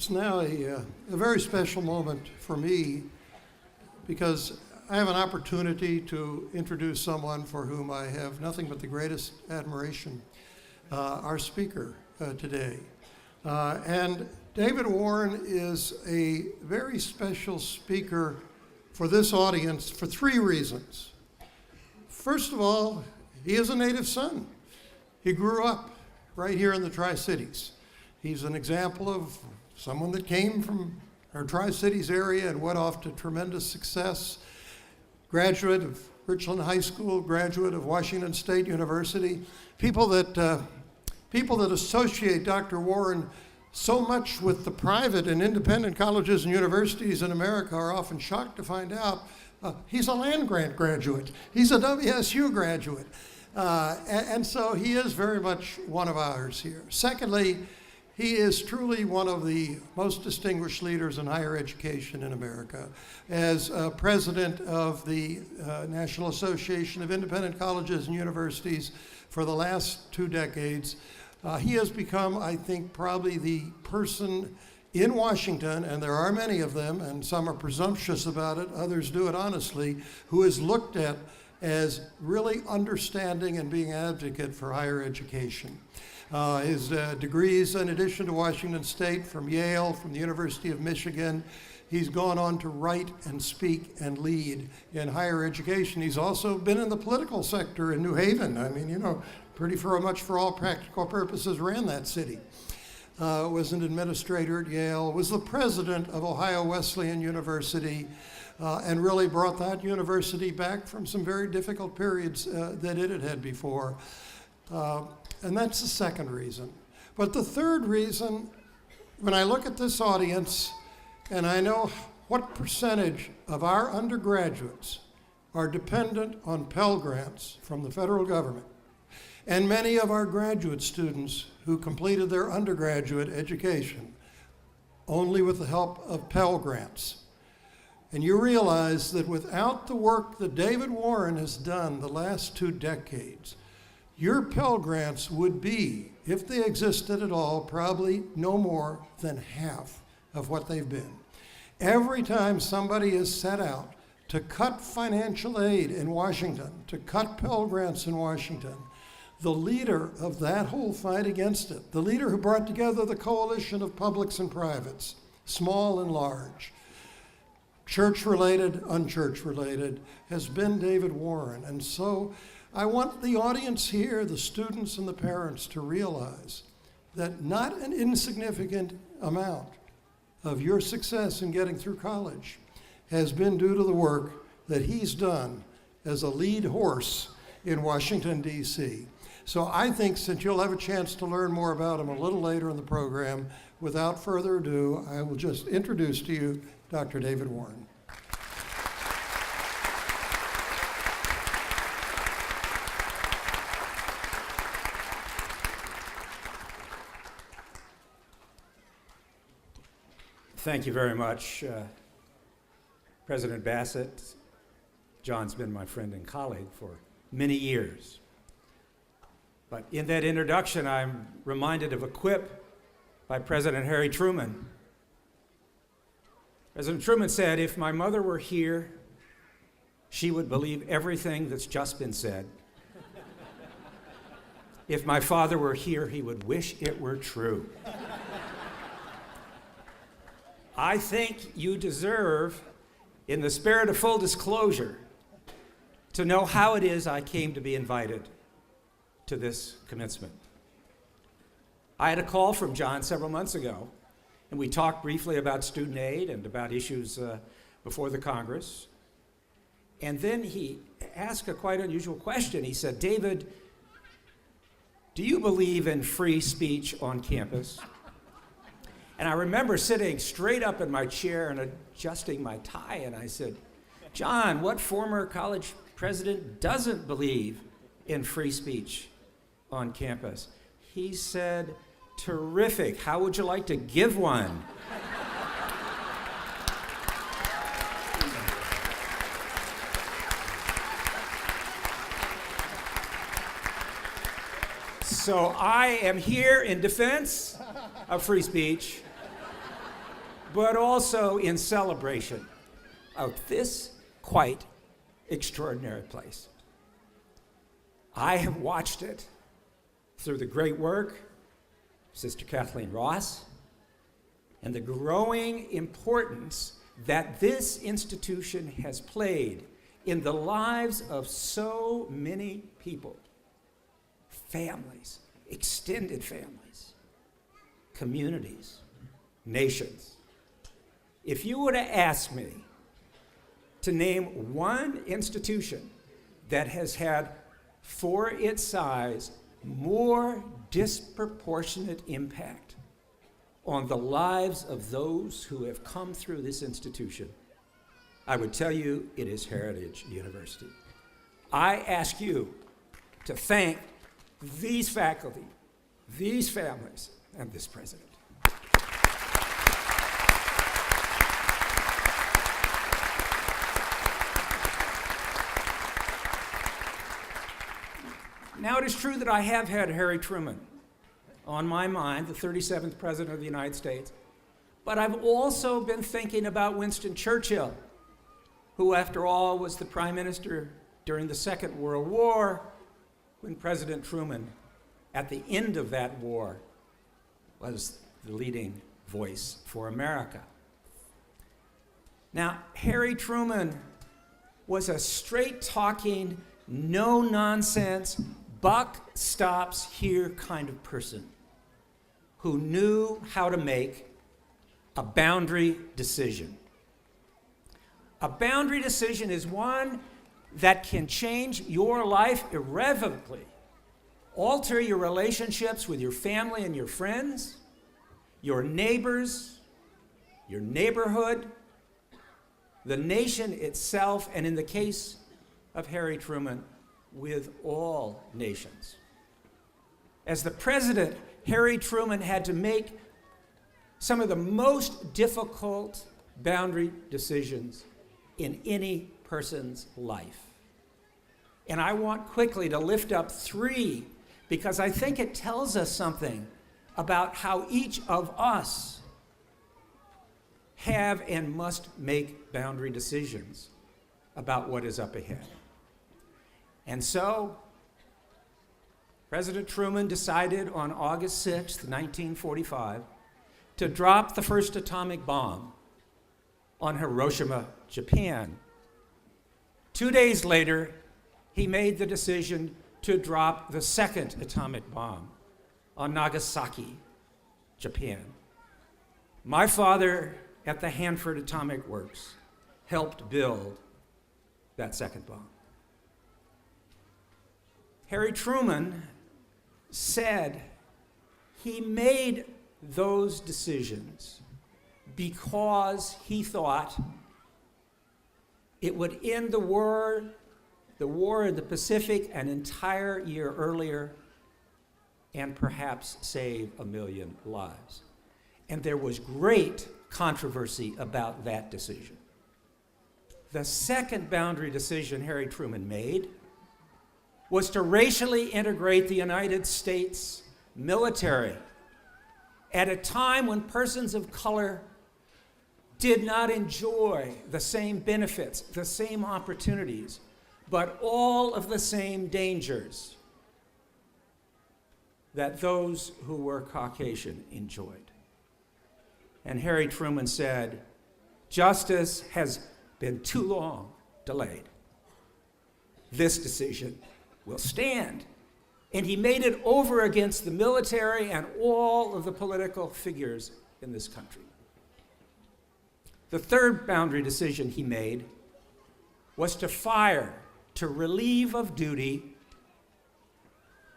It's now a very special moment for me because I have an opportunity to introduce someone for whom I have nothing but the greatest admiration, our speaker today. And David Warren is a very special speaker for this audience for three reasons. First of all, he is a native son. He grew up right here in the Tri-Cities. He's an example of someone that came from our Tri-Cities area and went off to tremendous success. Graduate of Richland High School, graduate of Washington State University. People that associate Dr. Warren so much with the private and independent colleges and universities in America are often shocked to find out he's a land-grant graduate. He's a WSU graduate. And so he is very much one of ours here. Secondly, he is truly one of the most distinguished leaders in higher education in America. As president of the National Association of Independent Colleges and Universities for the last 2 decades, he has become, I think, probably the person in Washington, and there are many of them, and some are presumptuous about it, others do it honestly, who is looked at as really understanding and being an advocate for higher education. His degrees, in addition to Washington State, from Yale, from the University of Michigan, he's gone on to write and speak and lead in higher education. He's also been in the political sector in New Haven. I mean, pretty much for all practical purposes ran that city. Was an administrator at Yale, was the president of Ohio Wesleyan University, and really brought that university back from some very difficult periods that it had had before. And that's the second reason. But the third reason, when I look at this audience and I know what percentage of our undergraduates are dependent on Pell Grants from the federal government, and many of our graduate students who completed their undergraduate education only with the help of Pell Grants. And you realize that without the work that David Warren has done the last 2 decades, your Pell Grants would be, if they existed at all, probably no more than half of what they've been. Every time somebody is set out to cut financial aid in Washington, to cut Pell Grants in Washington, the leader of that whole fight against it, the leader who brought together the coalition of publics and privates, small and large, church-related, unchurch-related, has been David Warren. And so I want the audience here, the students and the parents, to realize that not an insignificant amount of your success in getting through college has been due to the work that he's done as a lead horse in Washington, D.C. So I think, since you'll have a chance to learn more about him a little later in the program, without further ado, I will just introduce to you Dr. David Warren. Thank you very much, President Bassett. John's been my friend and colleague for many years. But in that introduction, I'm reminded of a quip by President Harry Truman. President Truman said, "If my mother were here, she would believe everything that's just been said. If my father were here, he would wish it were true." I think you deserve, in the spirit of full disclosure, to know how it is I came to be invited to this commencement. I had a call from John several months ago, and we talked briefly about student aid and about issues before the Congress. And then he asked a quite unusual question. He said, "David, do you believe in free speech on campus?" And I remember sitting straight up in my chair and adjusting my tie, and I said, "John, what former college president doesn't believe in free speech on campus?" He said, "Terrific. How would you like to give one?" So I am here in defense of free speech, but also in celebration of this quite extraordinary place. I have watched it through the great work of Sister Kathleen Ross and the growing importance that this institution has played in the lives of so many people, families, extended families, communities, nations. If you were to ask me to name one institution that has had, for its size, more disproportionate impact on the lives of those who have come through this institution, I would tell you it is Heritage University. I ask you to thank these faculty, these families, and this president. Now, it is true that I have had Harry Truman on my mind, the 37th President of the United States, but I've also been thinking about Winston Churchill, who, after all, was the Prime Minister during the Second World War, when President Truman, at the end of that war, was the leading voice for America. Now, Harry Truman was a straight-talking, no-nonsense, buck stops here kind of person who knew how to make a boundary decision. A boundary decision is one that can change your life irrevocably, alter your relationships with your family and your friends, your neighbors, your neighborhood, the nation itself, and in the case of Harry Truman, with all nations. As the president, Harry Truman had to make some of the most difficult boundary decisions in any person's life. And I want quickly to lift up three, because I think it tells us something about how each of us have and must make boundary decisions about what is up ahead. And so, President Truman decided on August 6th, 1945, to drop the first atomic bomb on Hiroshima, Japan. 2 days later, he made the decision to drop the second atomic bomb on Nagasaki, Japan. My father at the Hanford Atomic Works helped build that second bomb. Harry Truman said he made those decisions because he thought it would end the war in the Pacific an entire year earlier and perhaps save 1 million lives. And there was great controversy about that decision. The second boundary decision Harry Truman made was to racially integrate the United States military at a time when persons of color did not enjoy the same benefits, the same opportunities, but all of the same dangers that those who were Caucasian enjoyed. And Harry Truman said, justice has been too long delayed. This decision will stand. And he made it over against the military and all of the political figures in this country. The third boundary decision he made was to fire, to relieve of duty,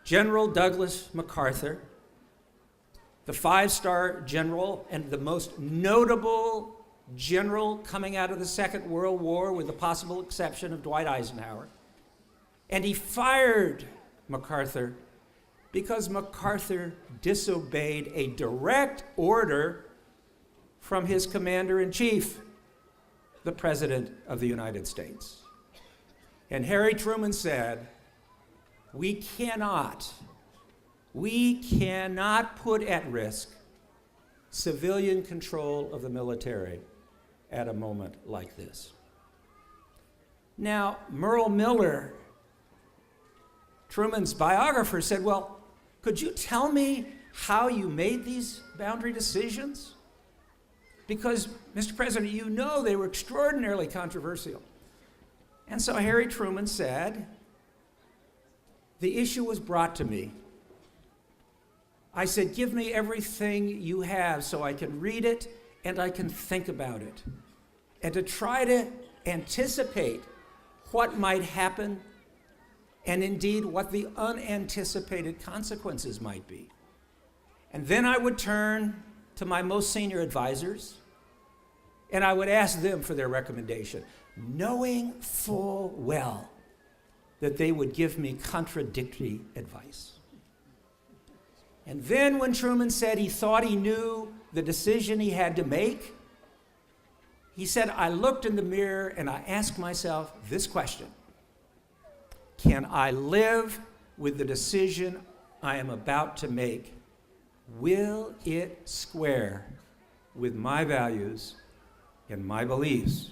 General Douglas MacArthur, the five-star general and the most notable general coming out of the Second World War, with the possible exception of Dwight Eisenhower. And he fired MacArthur because MacArthur disobeyed a direct order from his commander-in-chief, the President of the United States. And Harry Truman said, we cannot put at risk civilian control of the military at a moment like this. Now, Merle Miller, Truman's biographer, said, well, could you tell me how you made these boundary decisions? Because, Mr. President, you know they were extraordinarily controversial. And so Harry Truman said, the issue was brought to me. I said, give me everything you have so I can read it and I can think about it. And to try to anticipate what might happen and indeed what the unanticipated consequences might be. And then I would turn to my most senior advisors and I would ask them for their recommendation, knowing full well that they would give me contradictory advice. And then when Truman said he thought he knew the decision he had to make, he said, I looked in the mirror and I asked myself this question: can I live with the decision I am about to make? Will it square with my values and my beliefs?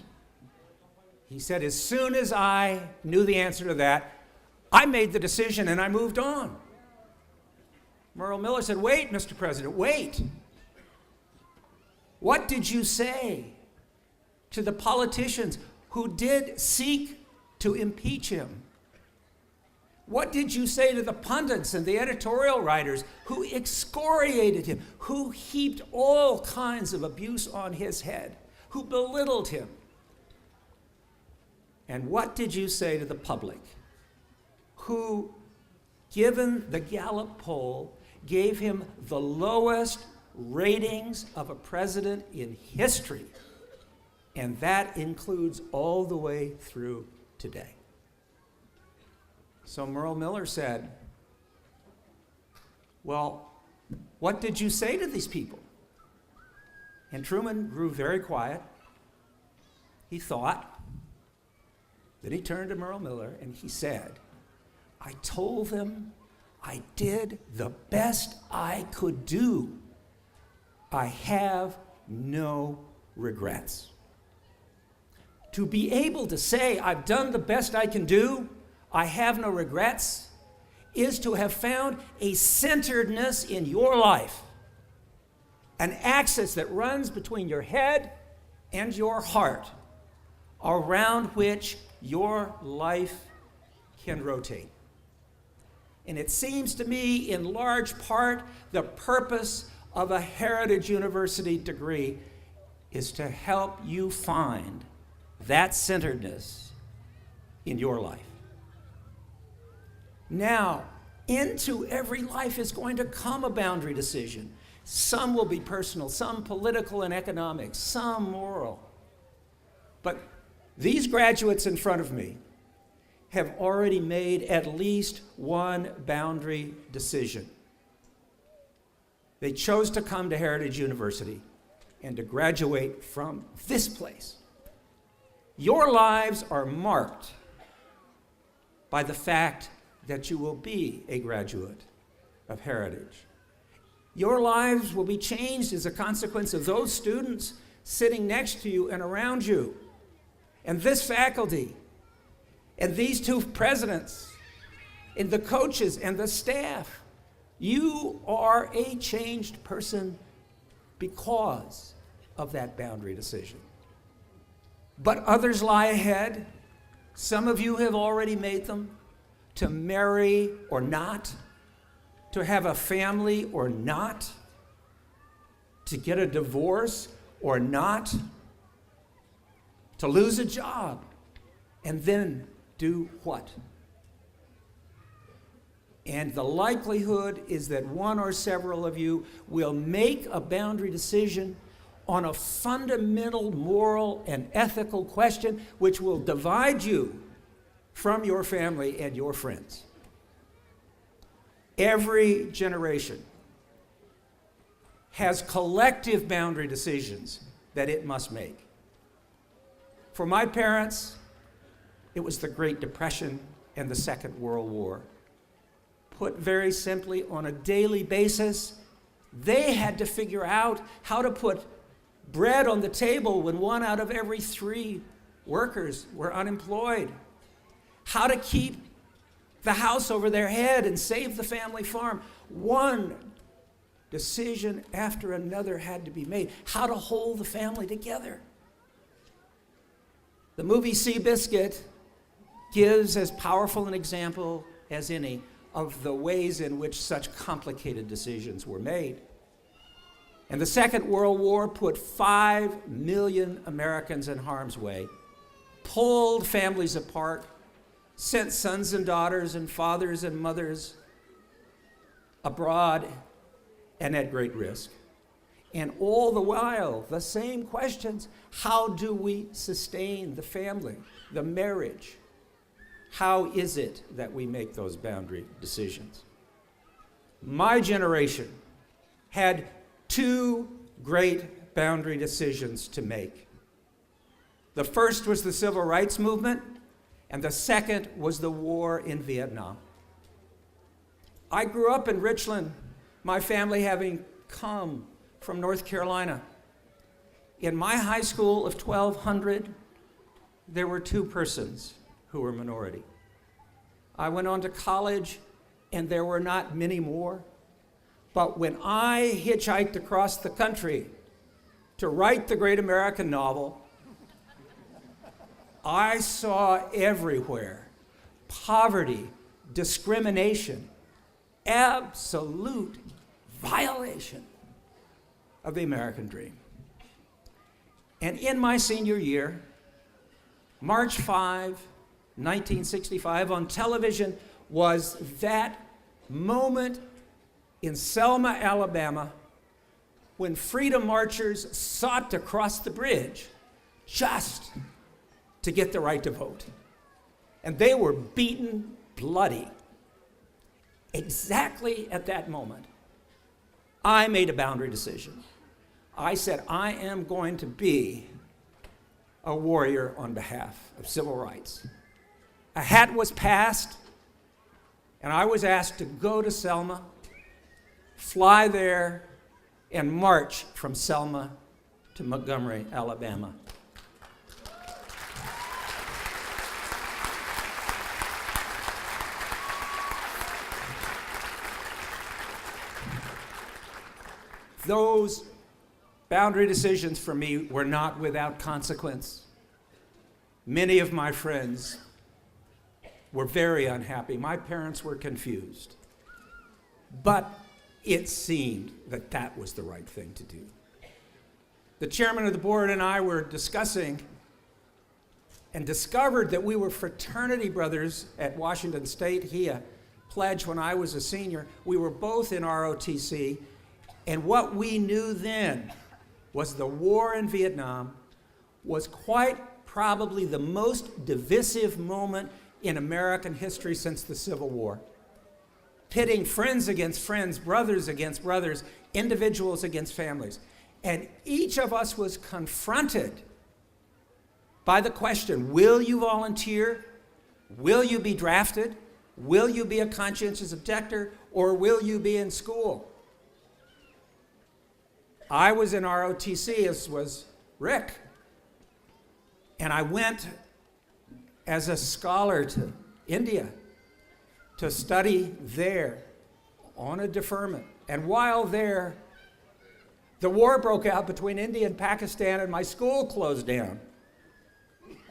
He said, as soon as I knew the answer to that, I made the decision and I moved on. Merle Miller said, wait, Mr. President, wait. What did you say to the politicians who did seek to impeach him? What did you say to the pundits and the editorial writers who excoriated him, who heaped all kinds of abuse on his head, who belittled him? And what did you say to the public who, given the Gallup poll, gave him the lowest ratings of a president in history? And that includes all the way through today. So Merle Miller said, well, what did you say to these people? And Truman grew very quiet. He thought. Then he turned to Merle Miller and he said, I told them I did the best I could do. I have no regrets. To be able to say I've done the best I can do, I have no regrets, is to have found a centeredness in your life, an axis that runs between your head and your heart, around which your life can rotate. And it seems to me, in large part, the purpose of a Heritage University degree is to help you find that centeredness in your life. Now, into every life is going to come a boundary decision. Some will be personal, some political and economic, some moral. But these graduates in front of me have already made at least one boundary decision. They chose to come to Heritage University and to graduate from this place. Your lives are marked by the fact that you will be a graduate of Heritage. Your lives will be changed as a consequence of those students sitting next to you and around you, and this faculty, and these two presidents, and the coaches and the staff. You are a changed person because of that boundary decision. But others lie ahead. Some of you have already made them, to marry or not, to have a family or not, to get a divorce or not, to lose a job, and then do what? And the likelihood is that one or several of you will make a boundary decision on a fundamental moral and ethical question which will divide you from your family and your friends. Every generation has collective boundary decisions that it must make. For my parents, it was the Great Depression and the Second World War. Put very simply, on a daily basis, They had to figure out how to put bread on the table when 1 out of every 3 workers were unemployed, how to keep the house over their head and save the family farm. One decision after another had to be made, how to hold the family together. The movie Seabiscuit gives as powerful an example as any of the ways in which such complicated decisions were made. And the Second World War put 5 million Americans in harm's way, pulled families apart, sent sons and daughters and fathers and mothers abroad and at great risk. And all the while, the same questions: how do we sustain the family, the marriage? How is it that we make those boundary decisions? My generation had 2 great boundary decisions to make. The first was the Civil Rights Movement, and the second was the war in Vietnam. I grew up in Richland, my family having come from North Carolina. In my high school of 1,200, there were 2 persons who were minority. I went on to college, and there were not many more. But when I hitchhiked across the country to write the great American novel, I saw everywhere poverty, discrimination, absolute violation of the American dream. And in my senior year, March 5, 1965, on television was that moment in Selma, Alabama, when freedom marchers sought to cross the bridge just to get the right to vote. And they were beaten bloody. Exactly at that moment, I made a boundary decision. I said, I am going to be a warrior on behalf of civil rights. A hat was passed, and I was asked to go to Selma, fly there, and march from Selma to Montgomery, Alabama. Those boundary decisions for me were not without consequence. Many of my friends were very unhappy. My parents were confused. But it seemed that that was the right thing to do. The chairman of the board and I were discussing and discovered that we were fraternity brothers at Washington State. He pledged when I was a senior. We were both in ROTC. And what we knew then was the war in Vietnam was quite probably the most divisive moment in American history since the Civil War. Pitting friends against friends, brothers against brothers, individuals against families. And each of us was confronted by the question, will you volunteer? Will you be drafted? Will you be a conscientious objector? Or will you be in school? I was in ROTC, as was Rick. And I went as a scholar to India to study there on a deferment. And while there, the war broke out between India and Pakistan, and my school closed down.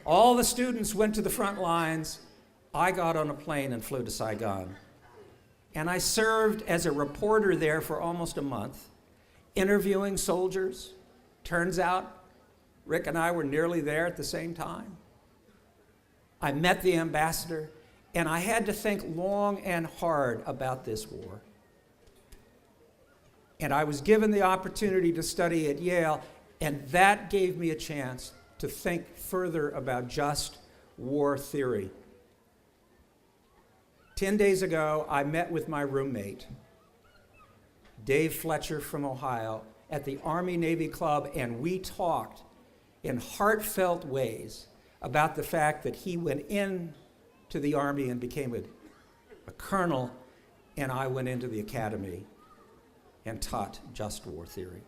All the students went to the front lines. I got on a plane and flew to Saigon. And I served as a reporter there for almost a month, interviewing soldiers. Turns out Rick and I were nearly there at the same time. I met the ambassador, and I had to think long and hard about this war. And I was given the opportunity to study at Yale, and that gave me a chance to think further about just war theory. 10 days ago, I met with my roommate, Dave Fletcher from Ohio, at the Army-Navy Club, and we talked in heartfelt ways about the fact that he went in to the Army and became a colonel, and I went into the academy and taught just war theory.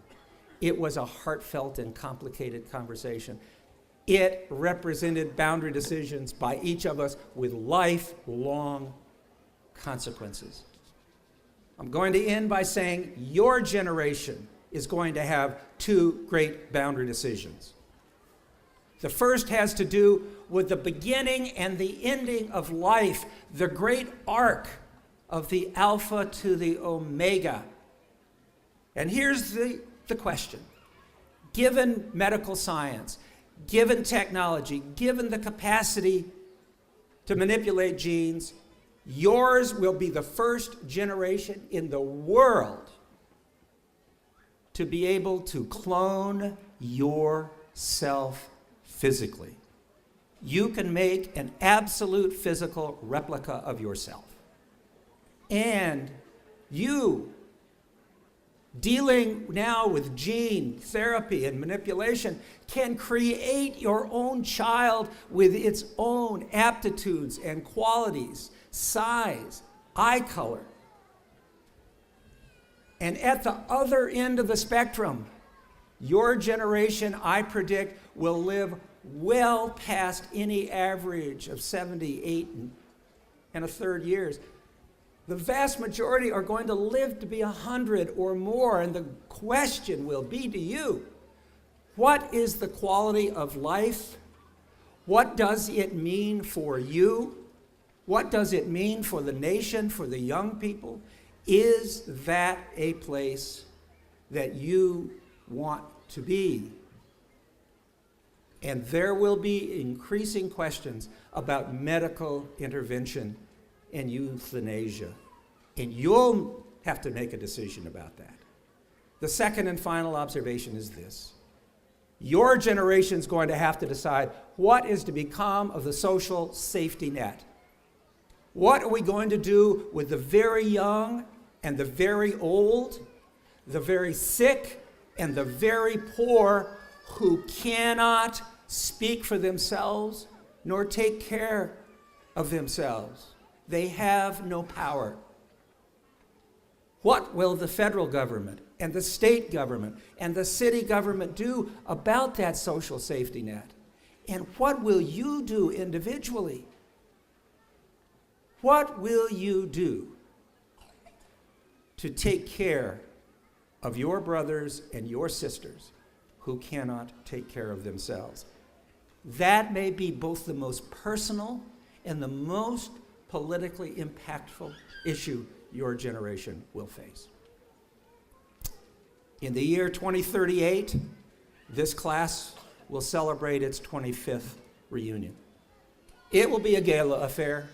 It was a heartfelt and complicated conversation. It represented boundary decisions by each of us with lifelong consequences. I'm going to end by saying your generation is going to have two great boundary decisions. The first has to do with the beginning and the ending of life, the great arc of the Alpha to the Omega. And here's the question. Given medical science, given technology, given the capacity to manipulate genes, yours will be the first generation in the world to be able to clone yourself physically. You can make an absolute physical replica of yourself. And you, dealing now with gene therapy and manipulation, can create your own child with its own aptitudes and qualities, size, eye color. And at the other end of the spectrum, your generation, I predict, will live well past any average of 78 and a third years. The vast majority are going to live to be 100 or more, and the question will be to you, what is the quality of life? What does it mean for you? What does it mean for the nation, for the young people? Is that a place that you want to be? And there will be increasing questions about medical intervention and euthanasia. And you'll have to make a decision about that. The second and final observation is this. Your generation's going to have to decide what is to become of the social safety net. What are we going to do with the very young and the very old, the very sick and the very poor who cannot speak for themselves nor take care of themselves? They have no power. What will the federal government and the state government and the city government do about that social safety net? And what will you do individually? What will you do to take care of your brothers and your sisters who cannot take care of themselves? That may be both the most personal and the most politically impactful issue your generation will face. In the year 2038, this class will celebrate its 25th reunion. It will be a gala affair.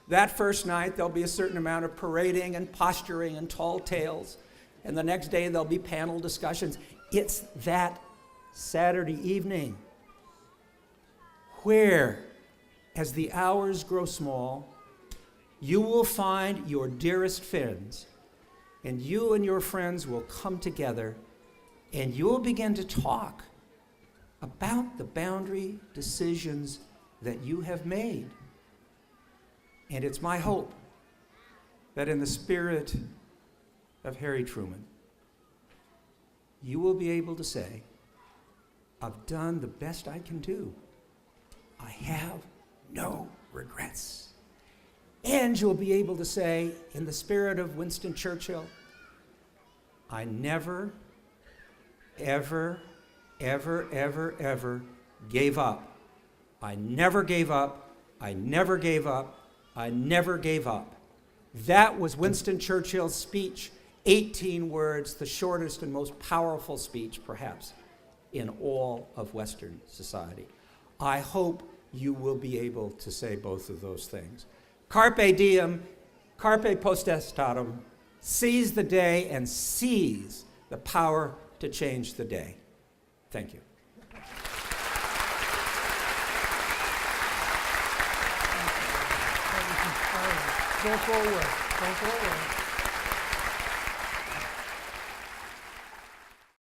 That first night, there'll be a certain amount of parading and posturing and tall tales, and the next day there'll be panel discussions. It's that Saturday evening where, as the hours grow small, you will find your dearest friends, and you and your friends will come together, and you'll begin to talk about the boundary decisions that you have made. And it's my hope that in the spirit of Harry Truman, you will be able to say, I've done the best I can do. I have no regrets. And you'll be able to say, in the spirit of Winston Churchill, I never, ever, ever, ever, ever gave up. I never gave up. I never gave up. I never gave up. That was Winston Churchill's speech, 18 words, the shortest and most powerful speech, perhaps, in all of Western society. I hope you will be able to say both of those things. Carpe diem, carpe potestatem, seize the day and seize the power to change the day. Thank you. Go forward. Go forward.